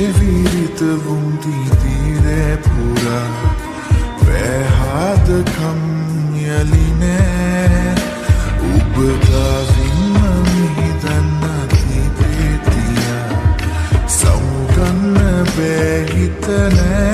එවිරිත වුන්ති තීරේ පුරා වැහාදකම් යලිනෑ ඔබ ගාවින්ම මිහිදන්න තිබේතියා සෞගන්න බැහිත නෑ